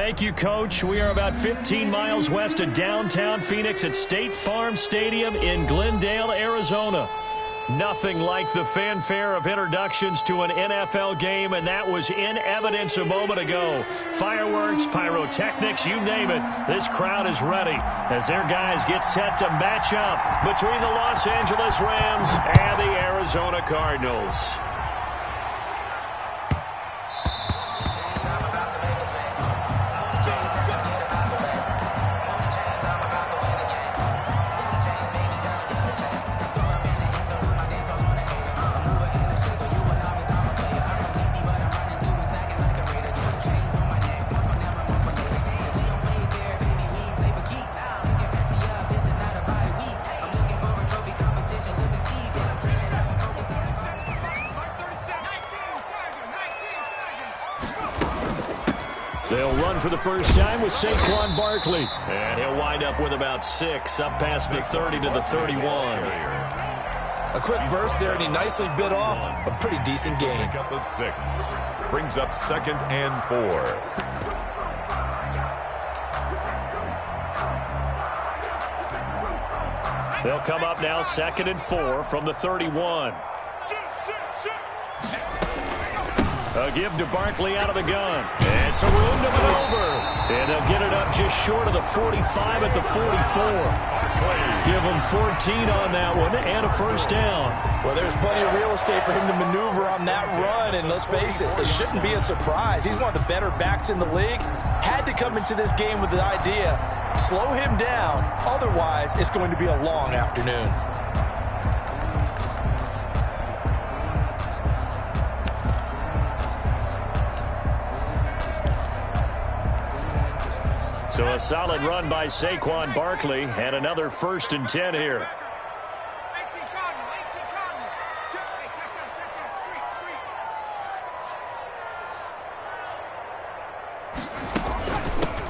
Thank you, Coach. We are about 15 miles west of downtown Phoenix at State Farm Stadium in Glendale, Arizona. Nothing like the fanfare of introductions to an NFL game, and that was in evidence a moment ago. Fireworks, pyrotechnics, you name it. This crowd is ready as their guys get set to match up between the Los Angeles Rams and the Arizona Cardinals. They'll run for the first time with Saquon Barkley. And he'll wind up with about 6, up past the 30 to the 31. A quick burst there, and he nicely bit off a pretty decent gain. Pickup of 6. Brings up 2nd and 4. They'll come up now 2nd and 4 from the 31. A give to Barkley out of the gun. And some room to maneuver. And they'll get it up just short of the 45 at the 44. Give them 14 on that one and a first down. Well, there's plenty of real estate for him to maneuver on that run. And let's face it, it shouldn't be a surprise. He's one of the better backs in the league. Had to come into this game with the idea, slow him down. Otherwise, it's going to be a long afternoon. So a solid run by Saquon Barkley and another 1st and 10 here.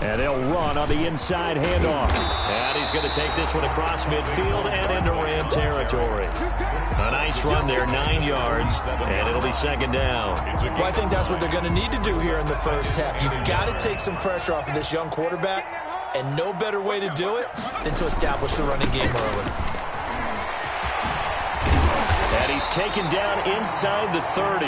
And they'll run on the inside handoff. And he's going to take this one across midfield and into Ram territory. A nice run there, 9 yards, and it'll be 2nd down. Well, I think that's what they're going to need to do here in the first half. You've got to take some pressure off of this young quarterback, and no better way to do it than to establish the running game early. And he's taken down inside the 30.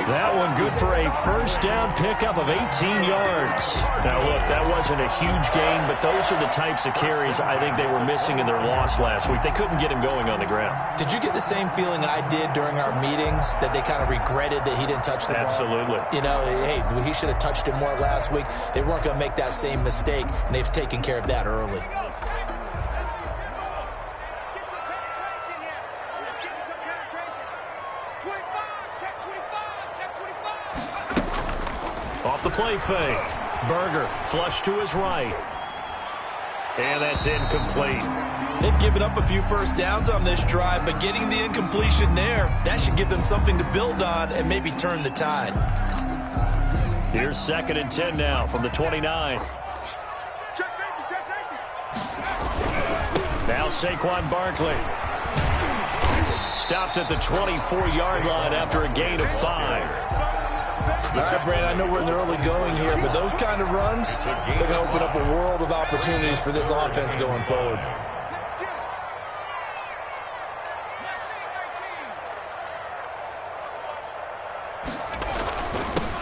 That one good for a first down pickup of 18 yards. Now, look, that wasn't a huge gain, but those are the types of carries I think they were missing in their loss last week. They couldn't get him going on the ground. Did you get the same feeling I did during our meetings, that they kind of regretted that he didn't touch the ball? Absolutely. You know, hey, he should have touched it more last week. They weren't going to make that same mistake, and they've taken care of that early. Off the play fake. Berger flush to his right. And that's incomplete. They've given up a few first downs on this drive, but getting the incompletion there, that should give them something to build on and maybe turn the tide. Here's 2nd and 10 now from the 29. Now Saquon Barkley. Stopped at the 24-yard line after a gain of 5. All right, Brandon, I know we're in the early going here, but those kind of runs, they're going to open up a world of opportunities for this offense going forward.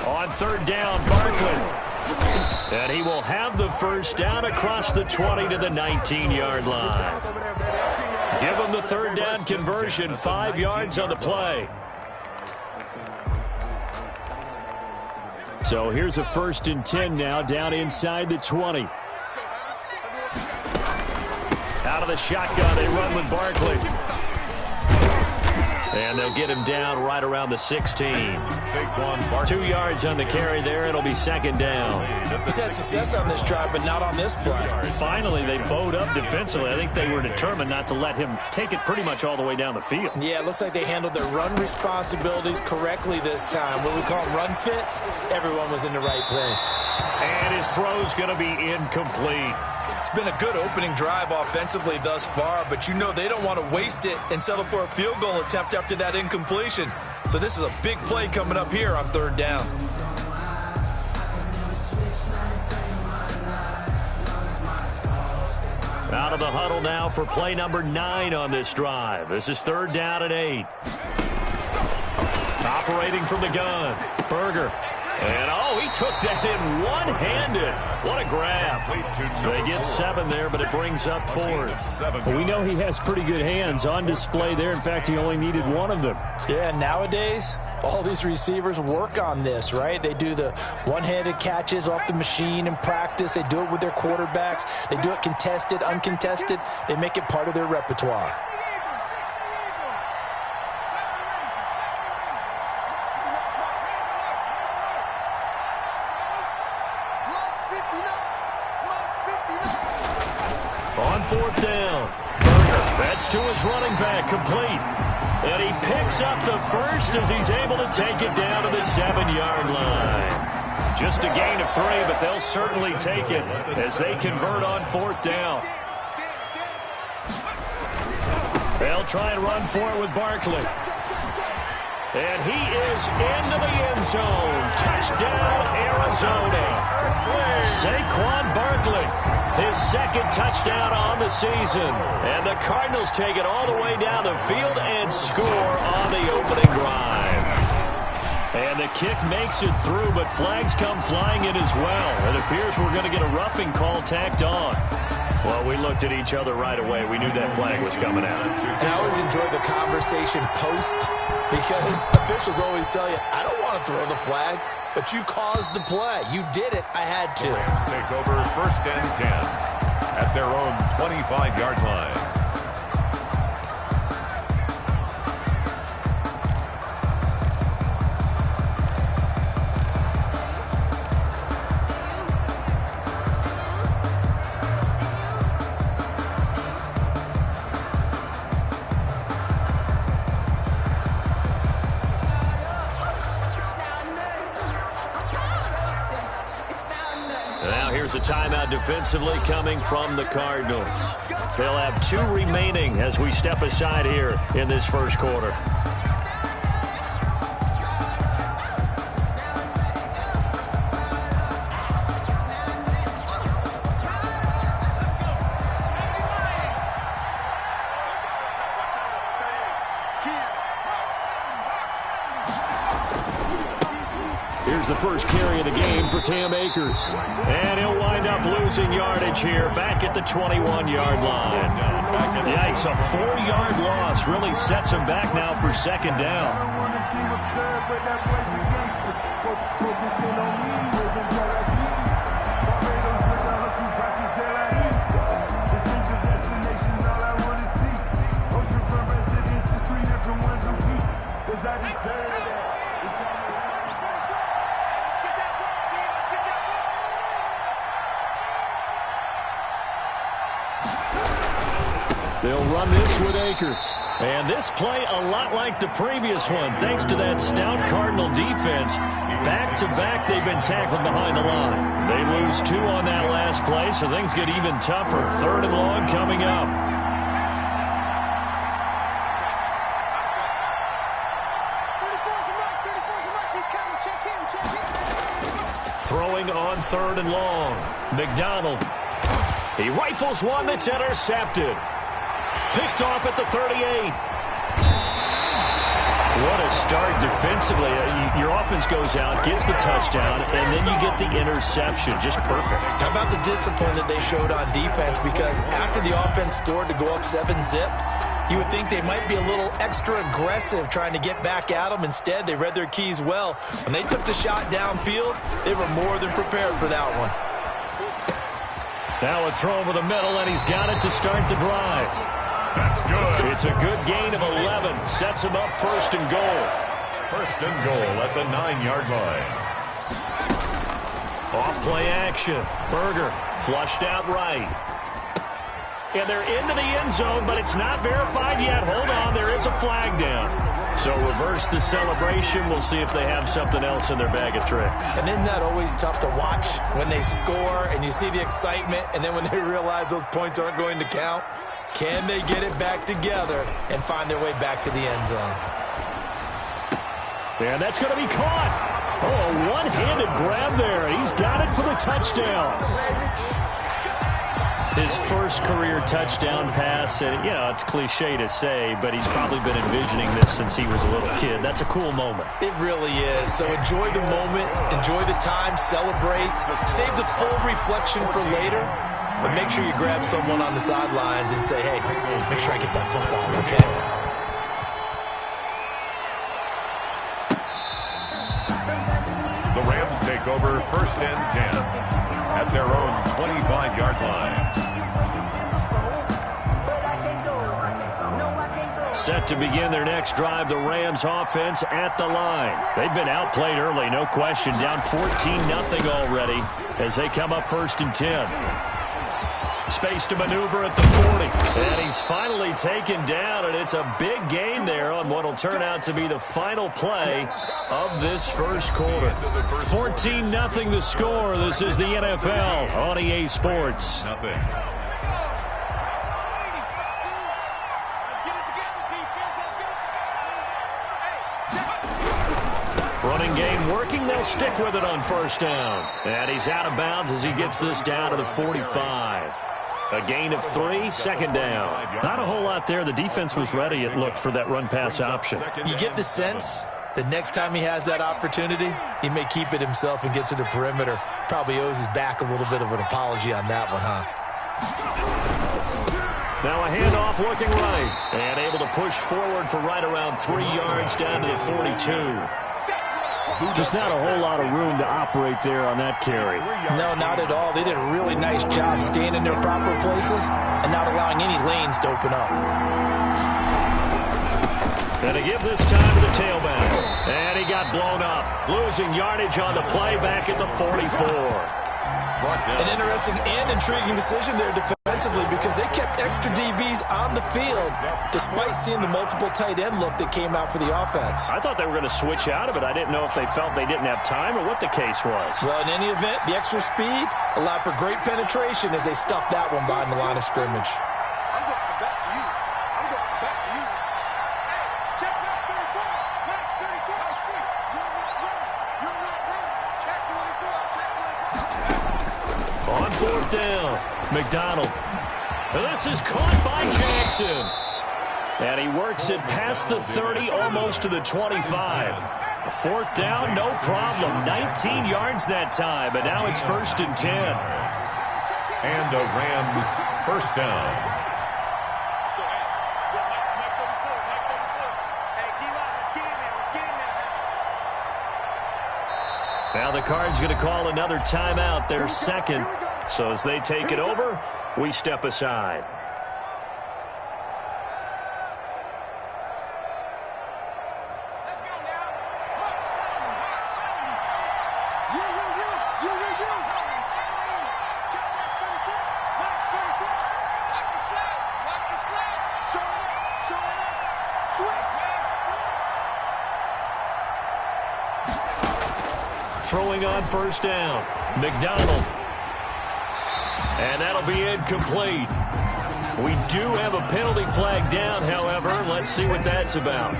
On 3rd down, Barkley. And he will have the first down across the 20 to the 19-yard line. Give him the 3rd down conversion, 5 yards on the play. So here's a 1st and 10 now, down inside the 20. Out of the shotgun, they run with Barkley. And they'll get him down right around the 16. 2 yards on the carry there. It'll be 2nd down. He's had success on this drive, but not on this play. Finally, they bowed up defensively. I think they were determined not to let him take it pretty much all the way down the field. Yeah, it looks like they handled their run responsibilities correctly this time. What we call run fits, everyone was in the right place. And his throw's going to be incomplete. It's been a good opening drive offensively thus far, but you know they don't want to waste it and settle for a field goal attempt after that incompletion. So this is a big play coming up here on 3rd down. Out of the huddle now for play number 9 on this drive. This is 3rd down and 8. Operating from the gun, Berger. And, he took that in one-handed. What a grab. They get 7 there, but it brings up 4th. Well, we know he has pretty good hands on display there. In fact, he only needed one of them. Yeah, nowadays, all these receivers work on this, right? They do the one-handed catches off the machine in practice. They do it with their quarterbacks. They do it contested, uncontested. They make it part of their repertoire. On 4th down, Berger, that's to his running back, complete. And he picks up the first as he's able to take it down to the 7-yard line. Just a gain of 3, but they'll certainly take it as they convert on 4th down. They'll try and run for it with Barkley. And he is into the end zone. Touchdown, Arizona. Saquon Barkley, his 2nd touchdown on the season. And the Cardinals take it all the way down the field and score on the opening drive. And the kick makes it through, but flags come flying in as well. It appears we're going to get a roughing call tacked on. Well, we looked at each other right away. We knew that flag was coming out. And I always enjoy the conversation post because officials always tell you, I don't want to throw the flag, but you caused the play. You did it. I had to. The Rams take over 1st and 10 at their own 25-yard line. Here's a timeout defensively coming from the Cardinals. They'll have 2 remaining as we step aside here in this 1st quarter. Here's the first carry of the game for Cam Akers. And he'll wind up losing yardage here back at the 21-yard line. Yikes, a 4-yard loss really sets him back now for 2nd down. They'll run this with Akers. And this play a lot like the previous one, thanks to that stout Cardinal defense. Back-to-back, they've been tackled behind the line. They lose 2 on that last play, so things get even tougher. 3rd and long coming up. Throwing on 3rd and long. McDonald. He rifles one that's intercepted. Picked off at the 38. What a start defensively. Your offense goes out, gets the touchdown, and then you get the interception. Just perfect. How about the discipline that they showed on defense? Because after the offense scored to go up 7-zip, you would think they might be a little extra aggressive trying to get back at them. Instead, they read their keys well. When they took the shot downfield, they were more than prepared for that one. Now a throw over the middle, and he's got it to start the drive. That's good. It's a good gain of 11. Sets him up 1st and goal. 1st and goal at the 9-yard line. Off play action. Berger flushed out right. And they're into the end zone, but it's not verified yet. Hold on, there is a flag down. So reverse the celebration. We'll see if they have something else in their bag of tricks. And isn't that always tough to watch when they score and you see the excitement, and then when they realize those points aren't going to count? Can they get it back together and find their way back to the end zone? And that's going to be caught. Oh, a one-handed grab there. He's got it for the touchdown. His first career touchdown pass, and, you know, it's cliche to say, but he's probably been envisioning this since he was a little kid. That's a cool moment. It really is. So enjoy the moment, enjoy the time, celebrate, save the full reflection for later, but make sure you grab someone on the sidelines and say, hey, make sure I get that football, okay? The Rams take over 1st and 10 at their own 25-yard line. Set to begin their next drive, the Rams offense at the line. They've been outplayed early, no question, down 14-0 already as they come up 1st and 10. Space to maneuver at the 40. And he's finally taken down, and it's a big gain there on what will turn out to be the final play of this first quarter. 14-0 the score. This is the NFL on EA Sports. Nothing. Running game working. They'll stick with it on 1st down. And he's out of bounds as he gets this down to the 45. A gain of 3, 2nd down. Not a whole lot there. The defense was ready, it looked, for that run-pass option. You get the sense that next time he has that opportunity, he may keep it himself and get to the perimeter. Probably owes his back a little bit of an apology on that one, huh? Now a handoff looking right. And able to push forward for right around 3 yards down to the 42. Just not a whole lot of room to operate there on that carry. No, not at all. They did a really nice job staying in their proper places and not allowing any lanes to open up. Going to give this time to the tailback. And he got blown up. Losing yardage on the play back at the 44. An interesting and intriguing decision there defensively because they kept extra DBs on the field despite seeing the multiple tight end look that came out for the offense. I thought they were going to switch out of it. I didn't know if they felt they didn't have time or what the case was. Well, in any event, the extra speed allowed for great penetration as they stuffed that one behind the line of scrimmage. I'm going back to you. I'm going back to you. Hey, check that 34. Check 34. You're not running. You're not running. Check 24. Check 24. On 4th down, McDonald. This is caught by Jackson. And he works it past the 30, almost to the 25. 4th down, no problem. 19 yards that time, but now it's 1st and 10. And a Rams 1st down. Now the Cards going to call another timeout, their 2nd. So as they take it over, we step aside. Let's go now. Check that 34. Watch the slide. Watch the slide. Show it up. Show it up. Switch. Throwing on 1st down, McDonald. And that'll be incomplete. We do have a penalty flag down, however. Let's see what that's about.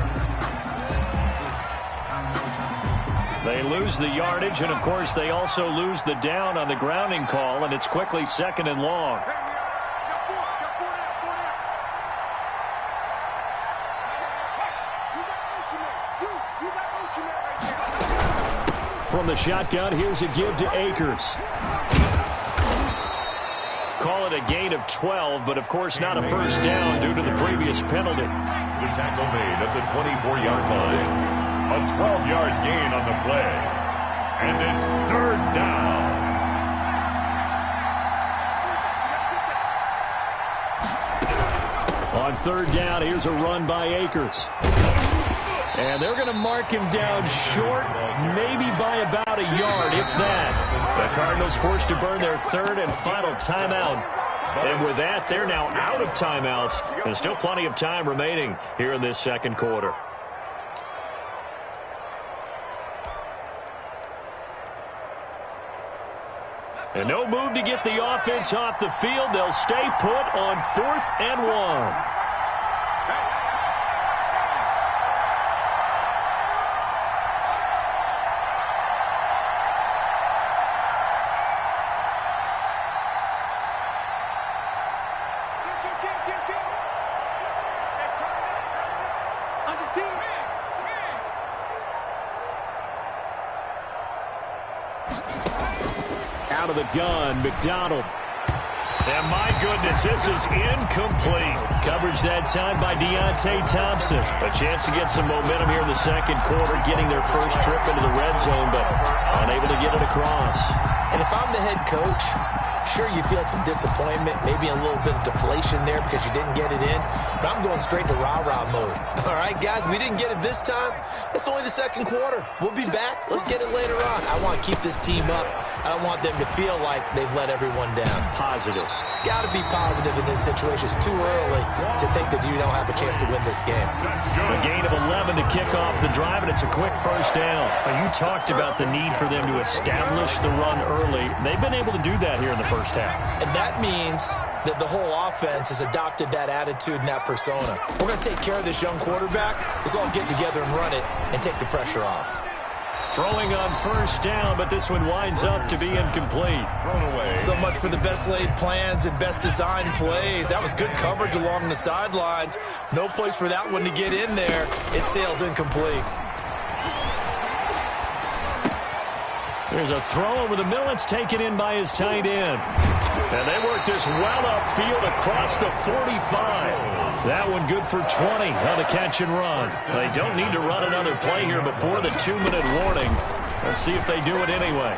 They lose the yardage, and, of course, they also lose the down on the grounding call, and it's quickly 2nd and long. From the shotgun, here's a give to Akers. Call it a gain of 12, but of course not a 1st down due to the previous penalty. The tackle made at the 24-yard line. A 12-yard gain on the play. And it's 3rd down. On 3rd down, here's a run by Akers. And they're going to mark him down short, maybe by about a yard, if that. The Cardinals forced to burn their 3rd and final timeout. And with that, they're now out of timeouts. And still plenty of time remaining here in this 2nd quarter. And no move to get the offense off the field. They'll stay put on 4th and 1. Out of the gun, McDonald. And my goodness, this is incomplete. Coverage that time by Deontay Thompson. A chance to get some momentum here in the second quarter, getting their first trip into the red zone, but unable to get it across. And if I'm the head coach, sure, you feel some disappointment, maybe a little bit of deflation there because you didn't get it in, but I'm going straight to rah-rah mode. All right, guys, we didn't get it this time. It's only the second quarter. We'll be back. Let's get it later on. I want to keep this team up. I don't want them to feel like they've let everyone down. Positive. Got to be positive in this situation. It's too early to think that you don't have a chance to win this game. A gain of 11 to kick off the drive, and it's a quick first down. Now, you talked about the need for them to establish the run early. They've been able to do that here in the first half. And that means that the whole offense has adopted that attitude and that persona. We're going to take care of this young quarterback. Let's all get together and run it and take the pressure off. Throwing on first down, but this one winds up to be incomplete. Thrown away. So much for the best laid plans and best designed plays. That was good coverage along the sidelines. No place for that one to get in there. It sails incomplete. There's a throw over the middle. It's taken in by his tight end. And they work this well upfield across the 45. That one good for 20 on the catch and run. They don't need to run another play here before the 2-minute warning. Let's see if they do it anyway.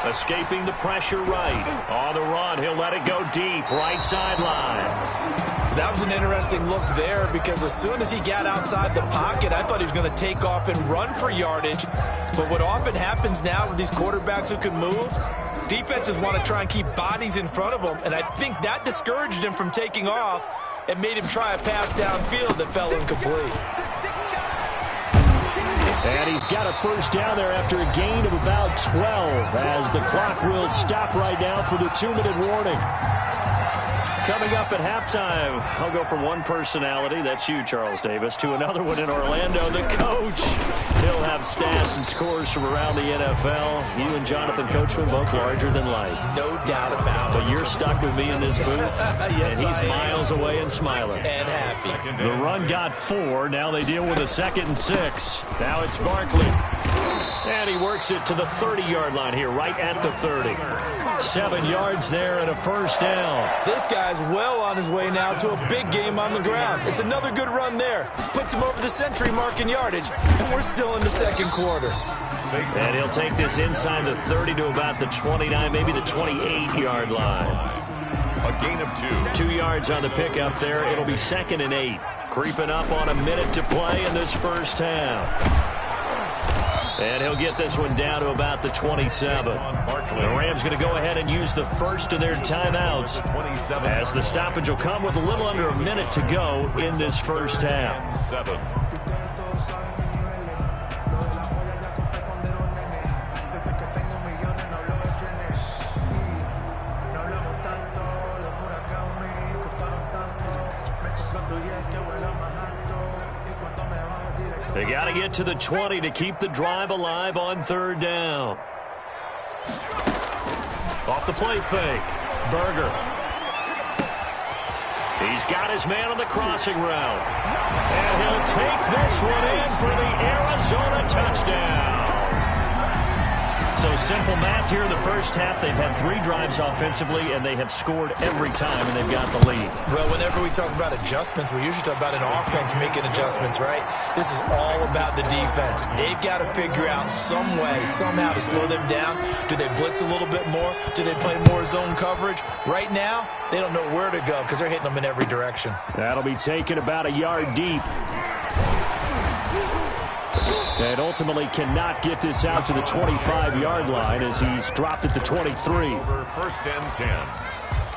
Escaping the pressure right. On the run, he'll let it go deep. Right sideline. That was an interesting look there because as soon as he got outside the pocket, I thought he was going to take off and run for yardage. But what often happens now with these quarterbacks who can move, defenses want to try and keep bodies in front of them, and I think that discouraged him from taking off and made him try a pass downfield that fell incomplete. And he's got a first down there after a gain of about 12 as the clock will stop right now for the 2-minute warning. Coming up at halftime, I'll go from one personality, that's you, Charles Davis, to another one in Orlando, the coach. He'll have stats and scores from around the NFL. You and Jonathan Coachman, both larger than life. No doubt about it. But you're stuck with me in this booth, yes, and he's miles away and smiling. And happy. The run got 4. Now they deal with a 2nd and 6. Now it's Barkley. And he works it to the 30-yard line here, right at the 30. 7 yards there and a first down. This guy's well on his way now to a big game on the ground. It's another good run there. Puts him over the century mark in yardage, and we're still in the second quarter. And he'll take this inside the 30 to about the 29, maybe the 28-yard line. A gain of 2. 2 yards on the pickup there. It'll be 2nd and 8. Creeping up on a minute to play in this first half. And he'll get this one down to about the 27. The Rams going to go ahead and use the first of their timeouts as the stoppage will come with a little under a minute to go in this first half. 7. They got to get to the 20 to keep the drive alive on 3rd down. Off the play fake. Berger. He's got his man on the crossing route. And he'll take this one in for the Arizona touchdown. So simple math here in the first half. They've had 3 drives offensively, and they have scored every time, and they've got the lead. Well, whenever we talk about adjustments, we usually talk about an offense making adjustments, right? This is all about the defense. They've got to figure out some way, somehow to slow them down. Do they blitz a little bit more? Do they play more zone coverage? Right now, they don't know where to go because they're hitting them in every direction. That'll be taken about a yard deep. And ultimately cannot get this out to the 25-yard line as he's dropped at the 23. First and 10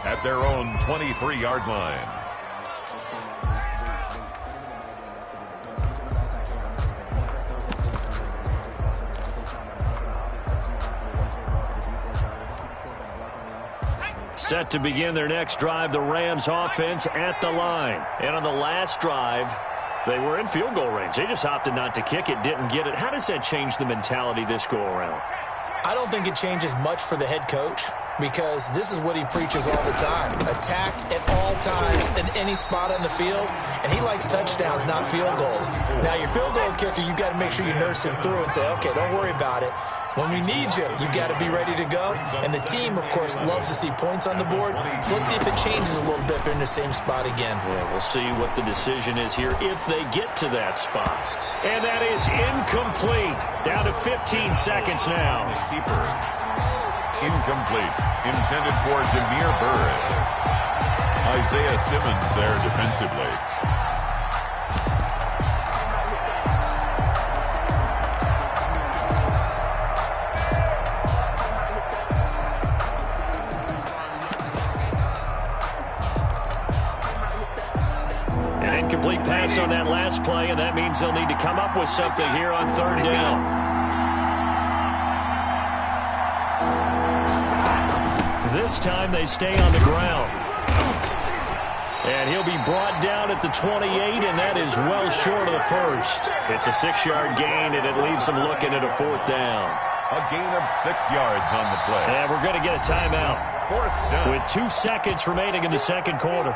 at their own 23-yard line. Set to begin their next drive, the Rams offense at the line. And on the last drive, they were in field goal range. They just opted not to kick it, didn't get it. How does that change the mentality this go around? I don't think it changes much for the head coach. because this is what he preaches all the time. Attack at all times in any spot on the field, and he likes touchdowns, not field goals. Now, your field goal kicker, you've got to make sure you nurse him through and say, okay, don't worry about it. When we need you, you've got to be ready to go. And the team, of course, loves to see points on the board. So let's see if it changes a little bit if they're in the same spot again. Yeah, we'll see what the decision is here if they get to that spot. And that is incomplete. Down to 15 seconds now. Keeper. Incomplete. Intended for Demir Burris. Isaiah Simmons there defensively. Incomplete pass on that last play, and that means they'll need to come up with something here on third down. This time they stay on the ground. And he'll be brought down at the 28, and that is well short of the first. It's a 6-yard gain, and it leaves them looking at a fourth down. A gain of 6 yards on the play. And we're going to get a timeout. Fourth down. With 2 seconds remaining in the second quarter.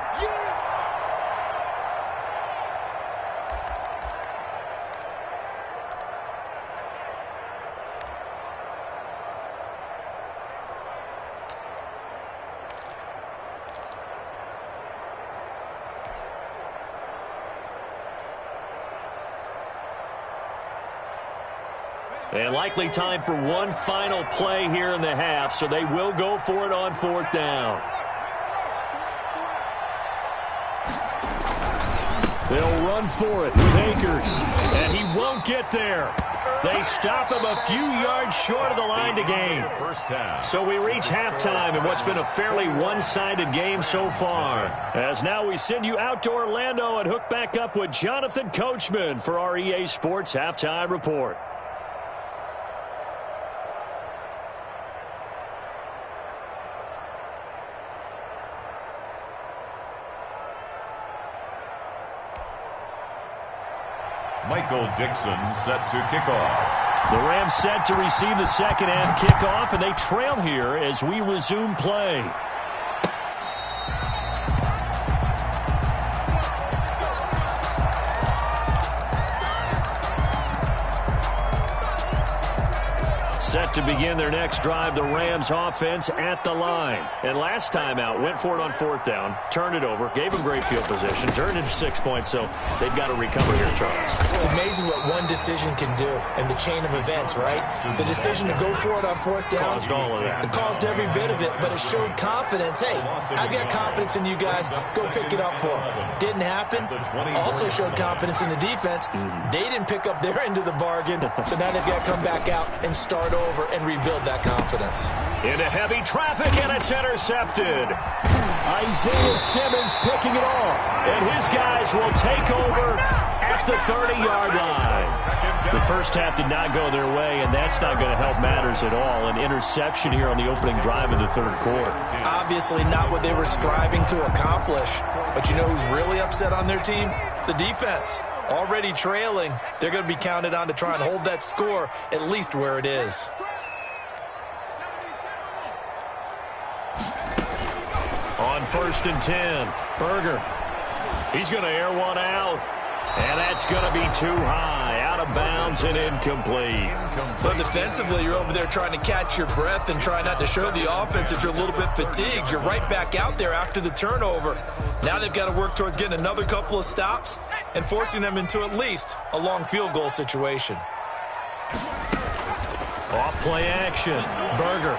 And likely time for one final play here in the half, so they will go for it on fourth down. They'll run for it with Akers, and he won't get there. They stop him a few yards short of the line to gain. So we reach halftime in what's been a fairly one-sided game so far. As now we send you out to Orlando and hook back up with Jonathan Coachman for our EA Sports Halftime Report. Michael Dixon set to kick off. The Rams set to receive the second half kickoff, and they trail here as we resume play. Set to begin their next drive, the Rams offense at the line. And last time out, went for it on fourth down, turned it over, gave them great field position, turned into 6 points, so they've got to recover here, Charles. It's amazing what one decision can do in the chain of events, right? The decision to go for it on fourth down. Caused all of that. It caused every bit of it, but it showed confidence. Hey, I've got confidence in you guys. Go pick it up for them. Didn't happen. Also showed confidence in the defense. They didn't pick up their end of the bargain, so now they've got to come back out and start over and rebuild that confidence. Into heavy traffic, and it's intercepted. Isaiah Simmons picking it off, and his guys will take over at the 30-yard line. The first half did not go their way, and that's not going to help matters at all. An interception here on the opening drive of the third quarter. Obviously not what they were striving to accomplish, but you know who's really upset on their team? The defense. Already trailing, they're going to be counted on to try and hold that score at least where it is. On 1st and 10, Berger. He's going to air one out. And that's going to be too high, out of bounds and incomplete. But defensively, you're over there trying to catch your breath and try not to show the offense that you're a little bit fatigued. You're right back out there after the turnover. Now they've got to work towards getting another couple of stops and forcing them into at least a long field goal situation. Off play action, Berger.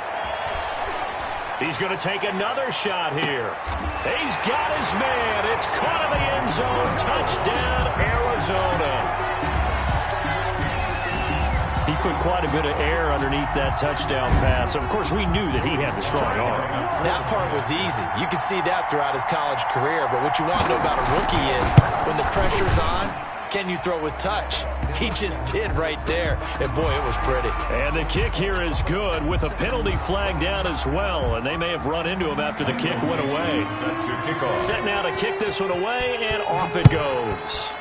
He's going to take another shot here. He's got his man. It's caught in the end zone. Touchdown, Arizona. He put quite a bit of air underneath that touchdown pass. Of course, we knew that he had the strong arm. That part was easy. You could see that throughout his college career. But what you want to know about a rookie is when the pressure's on, can you throw with touch? He just did right there. And, boy, it was pretty. And the kick here is good with a penalty flag down as well. And they may have run into him after the kick went away. Set now to kick this one away, and off it goes.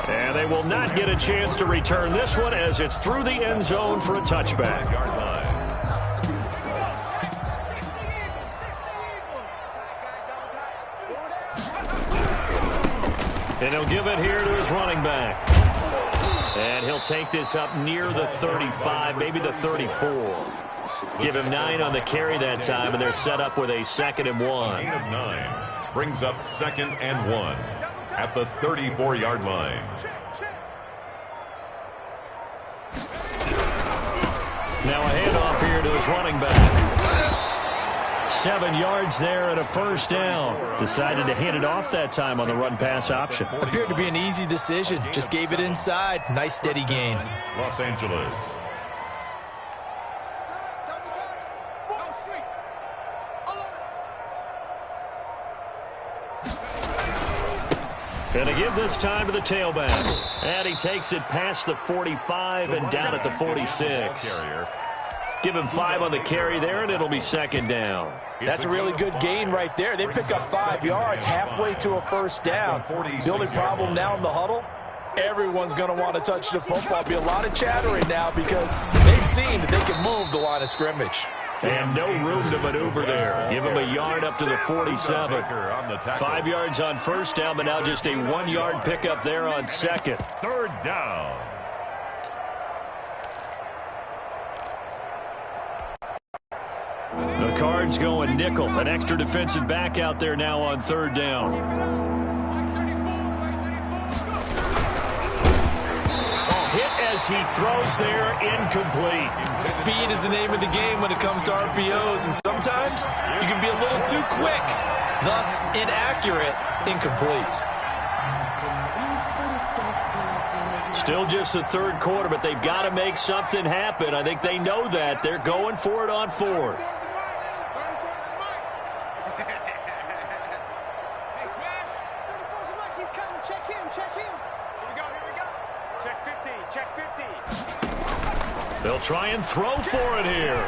And they will not get a chance to return this one as it's through the end zone for a touchback. Yard line. And he'll give it here to his running back. And he'll take this up near the 35, maybe the 34. Give him 9 on the carry that time, and they're set up with a 2nd and 1. Gain of 9 brings up 2nd and 1 at the 34-yard line. Now a handoff here to his running back. 7 yards there and a first down. Decided to hand it off that time on the run-pass option. Appeared to be an easy decision. Just gave it inside. Nice steady gain. Los Angeles. Going to give this time to the tailback. And he takes it past the 45 and down at the 46. Give him 5 on the carry there, and it'll be 2nd down. That's a really good gain right there. They pick up 5 yards halfway to a first down. The only problem now in the huddle, everyone's going to want to touch the football. Be a lot of chattering now because they've seen that they can move the line of scrimmage. And no room to maneuver there. Give him a yard up to the 47. 5 yards on first down, but now just a 1-yard pickup there on 2nd. 3rd down. The Cards going nickel. An extra defensive back out there now on 3rd down. Hit as he throws there, incomplete. Speed is the name of the game when it comes to RPOs, and sometimes you can be a little too quick, thus inaccurate, incomplete. Still just the 3rd quarter, but they've got to make something happen. I think they know that. They're going for it on 4th. They'll try and throw for it here.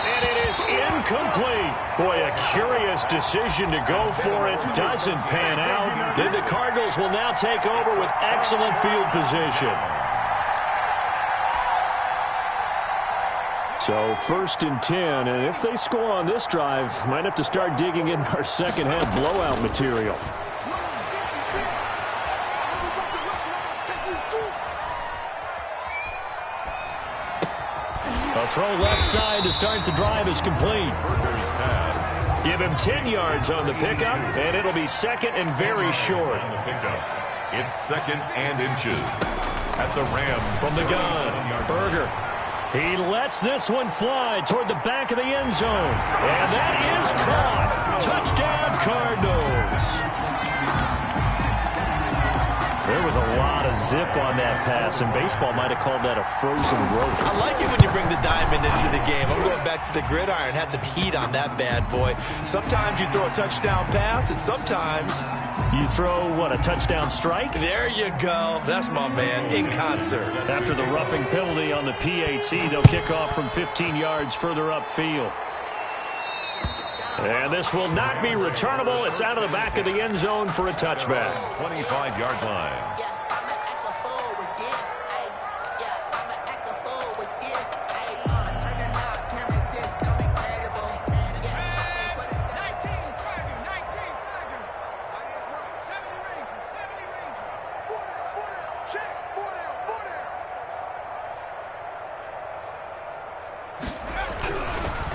And it is incomplete. Boy, a curious decision to go for it. Doesn't pan out. Then the Cardinals will now take over with excellent field position. So 1st and 10, and if they score on this drive, might have to start digging in our second half blowout material. A throw left side to start the drive is complete. Give him 10 yards on the pickup, and it'll be 2nd and very short. It's 2nd and inches at the Rams. From the gun, Berger. He lets this one fly toward the back of the end zone. And that is caught. Touchdown, Cardinals. There was a lot of zip on that pass, and baseball might have called that a frozen rope. I like it when you bring the diamond into the game. I'm going back to the gridiron. Had some heat on that bad boy. Sometimes you throw a touchdown pass, and sometimes you throw, what, a touchdown strike? There you go. That's my man, in concert. After the roughing penalty on the PAT, they'll kick off from 15 yards further upfield. And this will not be returnable. It's out of the back of the end zone for a touchback. 25-yard line.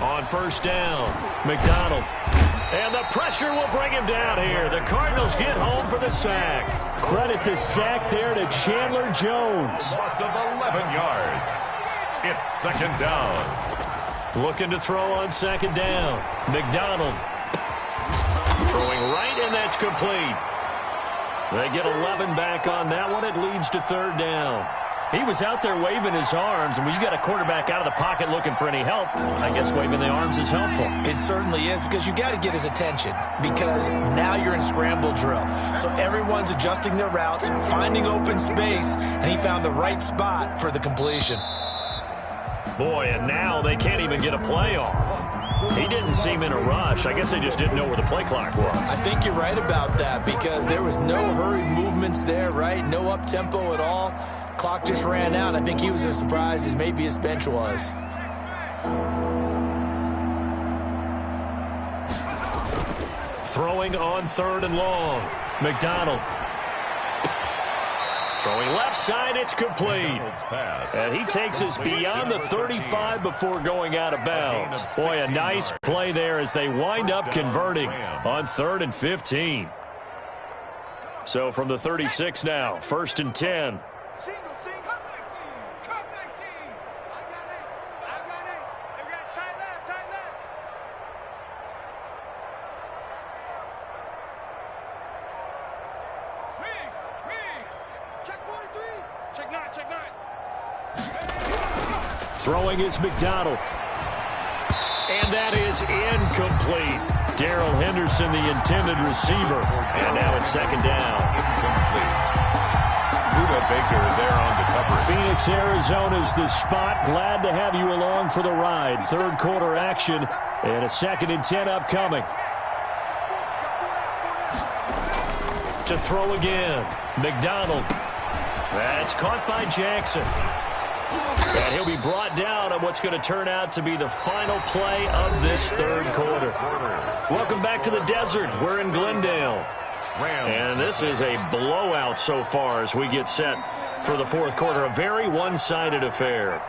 On 1st down, McDonald. And the pressure will bring him down here. The Cardinals get home for the sack. Credit the sack there to Chandler Jones. Loss of 11 yards. It's 2nd down. Looking to throw on 2nd down. McDonald. Throwing right, and that's complete. They get 11 back on that one. It leads to 3rd down. He was out there waving his arms, and when you got a quarterback out of the pocket looking for any help, I guess waving the arms is helpful. It certainly is, because you got to get his attention, because now you're in scramble drill. So everyone's adjusting their routes, finding open space, and he found the right spot for the completion. Boy, and now they can't even get a play off. He didn't seem in a rush. I guess they just didn't know where the play clock was. I think you're right about that because there was no hurried movements there, right? No up-tempo at all. Clock just ran out. I think he was as surprised as maybe his bench was. Throwing on 3rd and long. McDonald. Throwing left side, it's complete. And he takes us beyond the 35 before going out of bounds. Boy, a nice play there as they wind up converting on 3rd and 15. So from the 36 now, 1st and 10. Throwing is McDonald. And that is incomplete. Darrell Henderson, the intended receiver. And now it's 2nd down. Incomplete. Buda Baker there on the cover. Phoenix, Arizona's the spot. Glad to have you along for the ride. 3rd quarter action and a 2nd and 10 upcoming. To throw again. McDonald. That's caught by Jackson. And he'll be brought down on what's going to turn out to be the final play of this 3rd quarter. Welcome back to the desert. We're in Glendale. And this is a blowout so far as we get set for the 4th quarter. A very one-sided affair.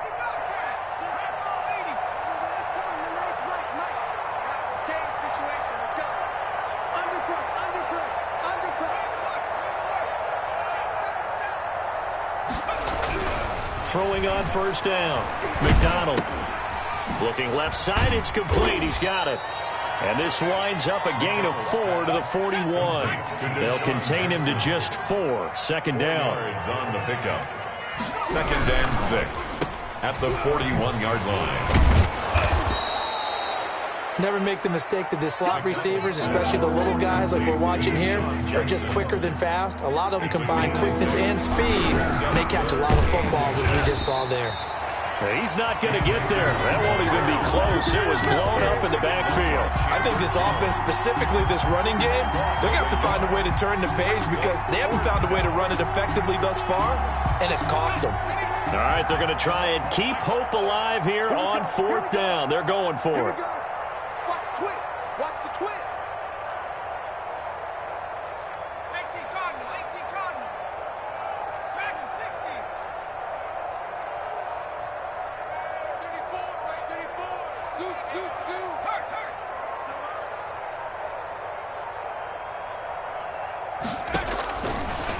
Throwing on 1st down. McDonald. Looking left side. It's complete. He's got it. And this winds up a gain of 4 to the 41. They'll contain him to just 4. 2nd down. On the pickup. 2nd and 6 at the 41-yard line. Never make the mistake that the slot receivers, especially the little guys like we're watching here, are just quicker than fast. A lot of them combine quickness and speed, and they catch a lot of footballs, as we just saw there. He's not going to get there. That won't even be close. It was blown up in the backfield. I think this offense, specifically this running game, they're going to have to find a way to turn the page because they haven't found a way to run it effectively thus far, and it's cost them. All right, they're going to try and keep hope alive here on 4th down. They're going for it. Watch the twist. Watch the twist. 18 Cardinal. 18 Cardinal. Dragon 60. 34. Right 34. Scoot, scoot, scoot. Hurt, hurt.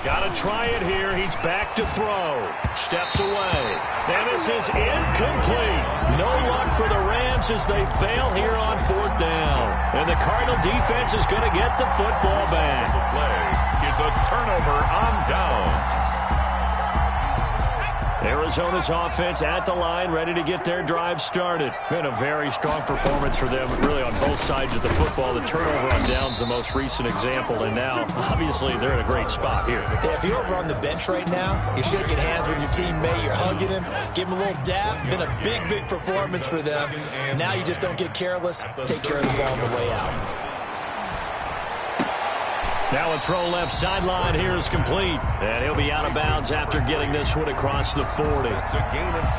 Got to try it here. He's back to throw. Steps away. And this is incomplete. No luck for the Rams as they fail here on 4th down. And the Cardinal defense is going to get the football back. The play is a turnover on down. Arizona's offense at the line, ready to get their drive started. Been a very strong performance for them, really on both sides of the football. The turnover on down's the most recent example, and now, obviously, they're in a great spot here. Yeah, if you're over on the bench right now, you're shaking hands with your teammate, you're hugging him, give him a little dap. Been a big, big performance for them. Now you just don't get careless. Take care of the ball on the way out. Now a throw left sideline here is complete. And he'll be out of bounds after getting this one across the 40.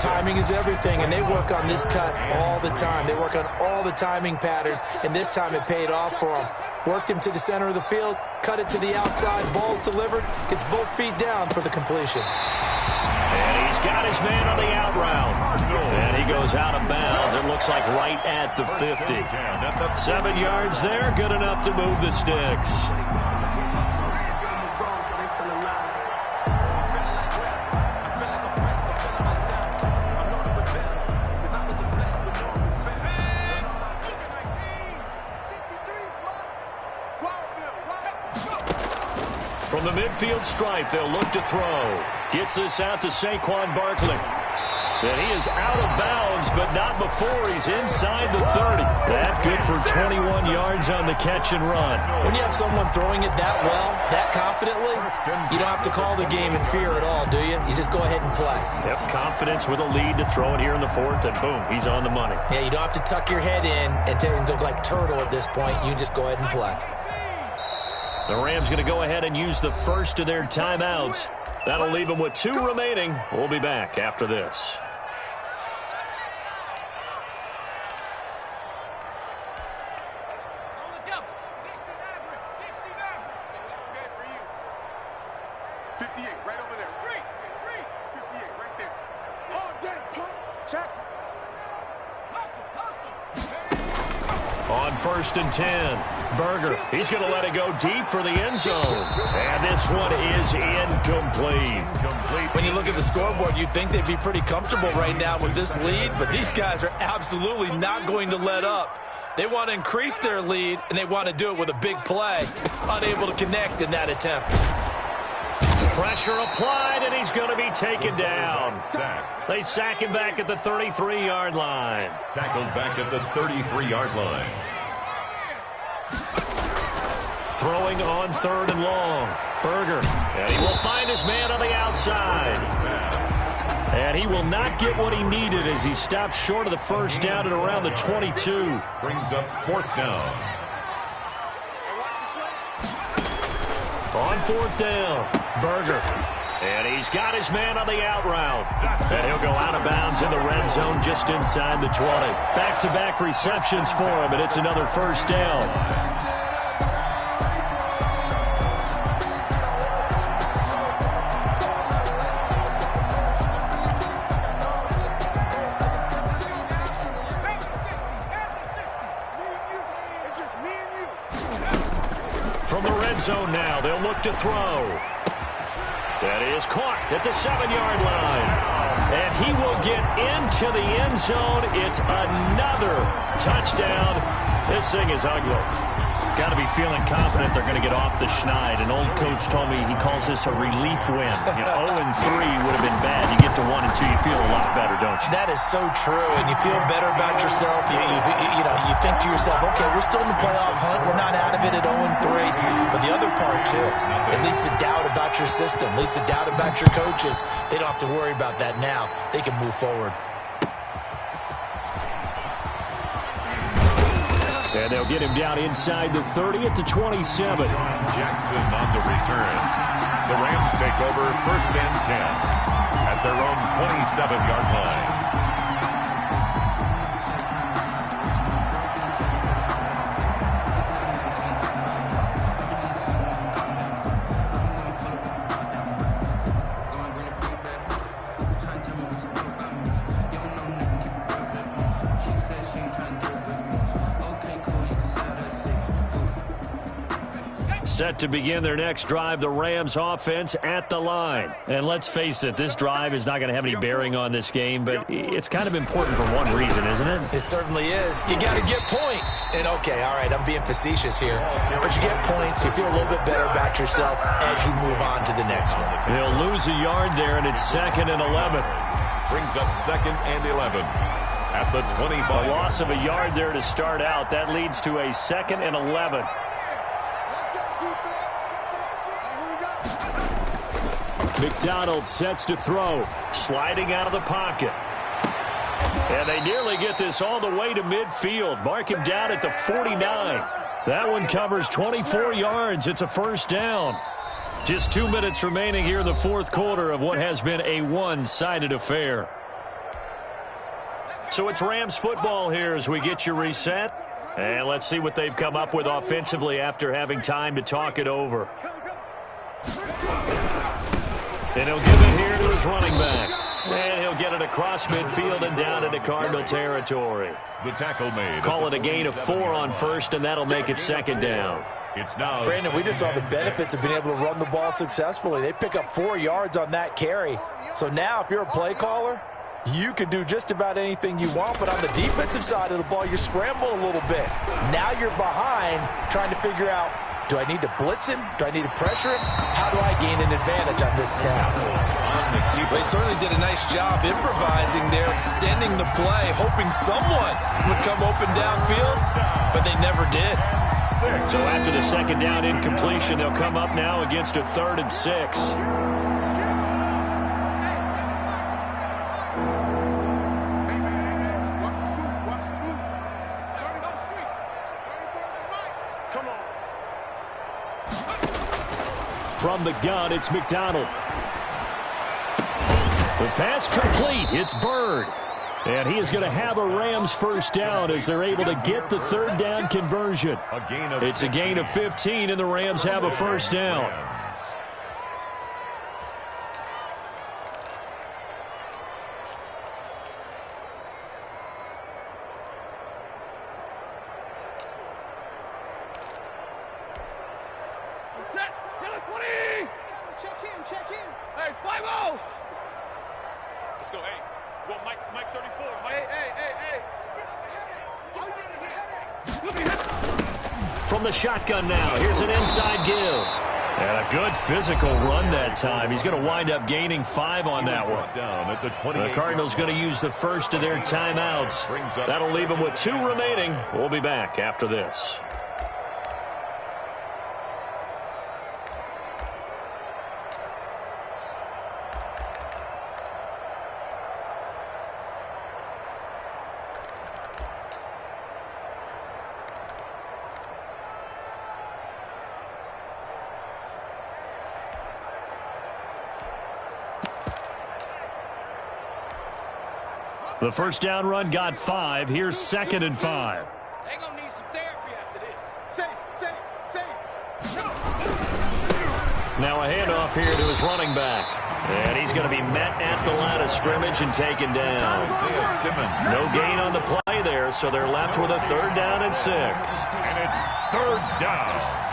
Timing is everything, and they work on this cut all the time. They work on all the timing patterns, and this time it paid off for them. Worked him to the center of the field, cut it to the outside, ball's delivered, gets both feet down for the completion. And he's got his man on the out route. And he goes out of bounds. It looks like right at the 50. 7 yards there, good enough to move the sticks. From the midfield stripe, they'll look to throw. Gets this out to Saquon Barkley. And he is out of bounds, but not before he's inside the 30. That good for 21 yards on the catch and run. When you have someone throwing it that well, that confidently, you don't have to call the game in fear at all, do you? You just go ahead and play. Yep, confidence with a lead to throw it here in the fourth, and boom, he's on the money. Yeah, you don't have to tuck your head in and go like turtle at this point. You just go ahead and play. The Rams going to go ahead and use the first of their timeouts. That'll leave them with 2 remaining. We'll be back after this. On 1st and 10, Berger, he's going to let it go deep for the end zone. And this one is incomplete. When you look at the scoreboard, you'd think they'd be pretty comfortable right now with this lead, but these guys are absolutely not going to let up. They want to increase their lead, and they want to do it with a big play. Unable to connect in that attempt. Pressure applied, and he's going to be taken down. They sack him back at the 33-yard line. Tackled back at the 33-yard line. Throwing on 3rd and long. Berger, and he will find his man on the outside. And he will not get what he needed as he stops short of the first down at around the 22. Brings up 4th down. On 4th down, Berger. And he's got his man on the out route. And he'll go out of bounds in the red zone just inside the 20. Back-to-back receptions for him, and it's another first down. From the red zone now, they'll look to throw. That is caught at the 7-yard line. And he will get into the end zone. It's another touchdown. This thing is ugly. Got to be feeling confident they're going to get off the schneid. An old coach told me he calls this a relief win. 0-3 would have been bad. You get to 1-2, you feel a lot better, don't you? That is so true, and you feel better about yourself. You think to yourself, okay, we're still in the playoff hunt. We're not out of it at 0-3. But the other part, too, it leads to doubt about your system, leads to doubt about your coaches. They don't have to worry about that now. They can move forward. And they'll get him down inside the 30 at the 27. Jackson on the return. The Rams take over 1st and 10 at their own 27-yard line. Set to begin their next drive, the Rams offense at the line. And let's face it, this drive is not going to have any bearing on this game, but it's kind of important for one reason, isn't it? It certainly is. You got to get points. And, okay, all right, I'm being facetious here. But you get points, you feel a little bit better about yourself as you move on to the next one. They'll lose a yard there, and it's 2nd and 11. Brings up 2nd and 11 at the 25. A loss of a yard there to start out. That leads to a 2nd and 11. McDonald sets to throw, sliding out of the pocket. And they nearly get this all the way to midfield. Mark him down at the 49. That one covers 24 yards. It's a first down. Just 2 minutes remaining here in the fourth quarter of what has been a one-sided affair. So it's Rams football here as we get you reset. And let's see what they've come up with offensively after having time to talk it over. And he'll give it here to his running back. And he'll get it across midfield and down into Cardinal territory. The tackle made. Call it a gain of 4 on first, and that'll make it 2nd down. It's now Brandon, we just saw the benefits of being able to run the ball successfully. They pick up 4 yards on that carry. So now if you're a play caller, You can do just about anything you want, but on the defensive side of the ball, you're scrambling a little bit. Now you're behind, trying to figure out, do I need to blitz him? Do I need to pressure him? How do I gain an advantage on this snap? They certainly did a nice job improvising there, extending the play, hoping someone would come open downfield, but they never did. So after the second down incompletion, they'll come up now against a 3rd and 6. From the gun, it's McDonald. The pass complete. It's Bird. And he is going to have a Rams first down as they're able to get the 3rd down conversion. It's a gain of 15, and the Rams have a first down. Check in. Hey, 5-0. Let's go. Hey, well, Mike 34. Mike. Hey. From the shotgun now, here's an inside give. And a good physical run that time. He's going to wind up gaining 5 on that one. The Cardinals going to use the first of their timeouts. That'll leave them with 2 remaining. We'll be back after this. The first down run got 5. Here's 2nd and 5. They're going to need some therapy after this. Safe. Now a handoff here to his running back. And he's going to be met at the line of scrimmage and taken down. No gain on the play there, so they're left with a 3rd down and 6. And it's 3rd down.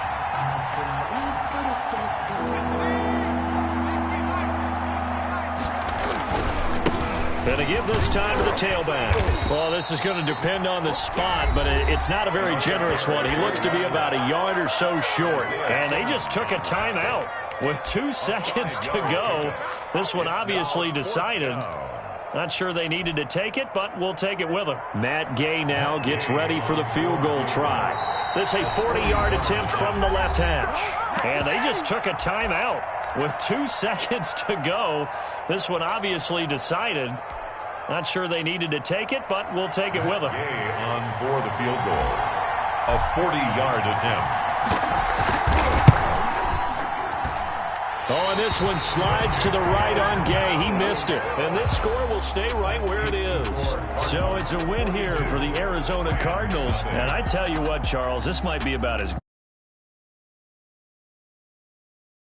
And to give this time to the tailback. Well, this is going to depend on the spot, but it's not a very generous one. He looks to be about a yard or so short. And they just took a timeout with 2 seconds to go. This one obviously decided. Not sure they needed to take it, but we'll take it with them. Matt Gay now gets ready for the field goal try. This is a 40-yard attempt from the left hash. And they just took a timeout with 2 seconds to go. This one obviously decided. Not sure they needed to take it, but we'll take it with them. Gay on for the field goal. A 40-yard attempt. Oh, and this one slides to the right on Gay. He missed it. And this score will stay right where it is. So it's a win here for the Arizona Cardinals. And I tell you what, Charles, this might be about as